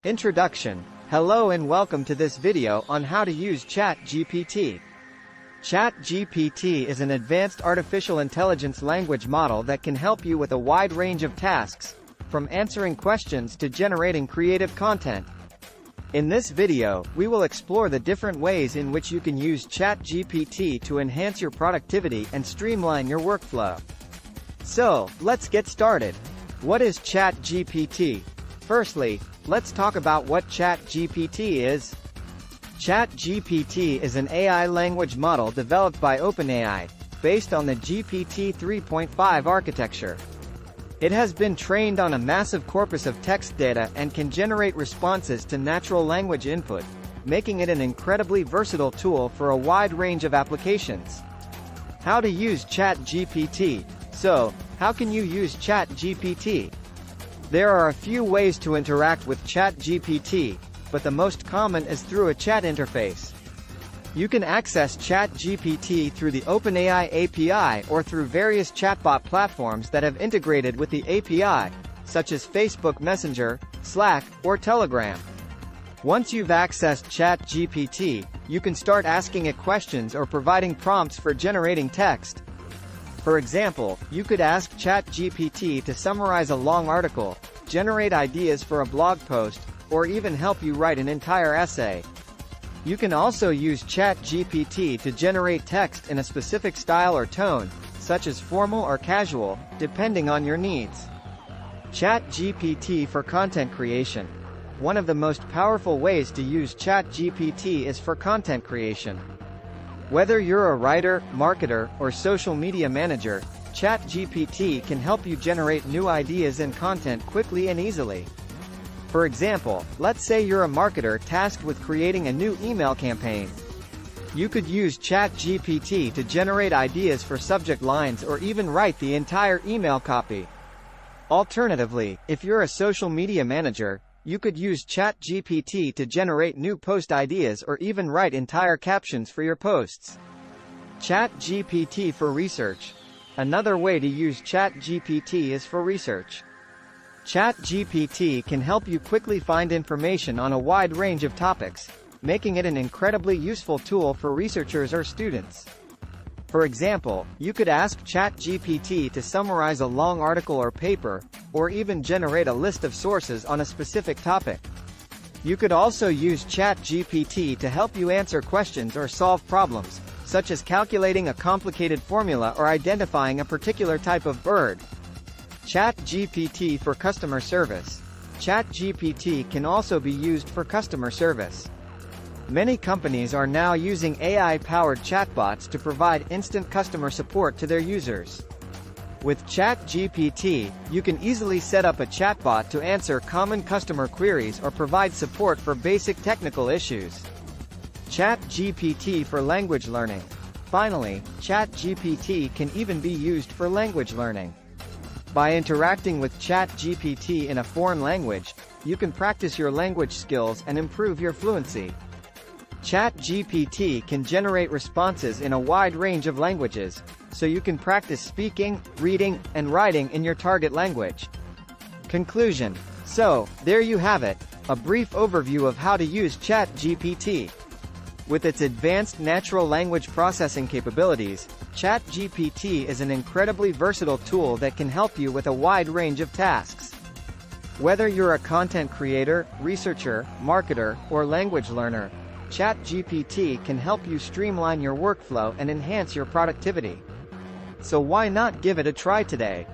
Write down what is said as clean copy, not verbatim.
Introduction. Hello and welcome to this video on how to use ChatGPT. ChatGPT is an advanced artificial intelligence language model that can help you with a wide range of tasks, from answering questions to generating creative content. In this video, we will explore the different ways in which you can use ChatGPT to enhance your productivity and streamline your workflow. So, let's get started. What is ChatGPT? Firstly, let's talk about what ChatGPT is. ChatGPT is an AI language model developed by OpenAI, based on the GPT 3.5 architecture. It has been trained on a massive corpus of text data and can generate responses to natural language input, making it an incredibly versatile tool for a wide range of applications. How to use ChatGPT. So, how can you use ChatGPT? There are a few ways to interact with ChatGPT, but the most common is through a chat interface. You can access ChatGPT through the OpenAI API or through various chatbot platforms that have integrated with the API, such as Facebook Messenger, Slack, or Telegram. Once you've accessed ChatGPT, you can start asking it questions or providing prompts for generating text. For example, you could ask ChatGPT to summarize a long article, generate ideas for a blog post, or even help you write an entire essay. You can also use ChatGPT to generate text in a specific style or tone, such as formal or casual, depending on your needs. ChatGPT for content creation. One of the most powerful ways to use ChatGPT is for content creation. Whether you're a writer, marketer, or social media manager, ChatGPT can help you generate new ideas and content quickly and easily. For example, let's say you're a marketer tasked with creating a new email campaign. You could use ChatGPT to generate ideas for subject lines or even write the entire email copy. Alternatively, if you're a social media manager, you could use ChatGPT to generate new post ideas or even write entire captions for your posts. ChatGPT for research. Another way to use ChatGPT is for research. ChatGPT can help you quickly find information on a wide range of topics, making it an incredibly useful tool for researchers or students. For example, you could ask ChatGPT to summarize a long article or paper, or even generate a list of sources on a specific topic. You could also use ChatGPT to help you answer questions or solve problems, such as calculating a complicated formula or identifying a particular type of bird. ChatGPT for customer service. ChatGPT can also be used for customer service. Many companies are now using AI-powered chatbots to provide instant customer support to their users. With ChatGPT, you can easily set up a chatbot to answer common customer queries or provide support for basic technical issues. ChatGPT for language learning. Finally, ChatGPT can even be used for language learning. By interacting with ChatGPT in a foreign language, you can practice your language skills and improve your fluency. ChatGPT can generate responses in a wide range of languages, so you can practice speaking, reading, and writing in your target language. Conclusion. So, there you have it, a brief overview of how to use ChatGPT. With its advanced natural language processing capabilities, ChatGPT is an incredibly versatile tool that can help you with a wide range of tasks. Whether you're a content creator, researcher, marketer, or language learner, ChatGPT can help you streamline your workflow and enhance your productivity. So why not give it a try today?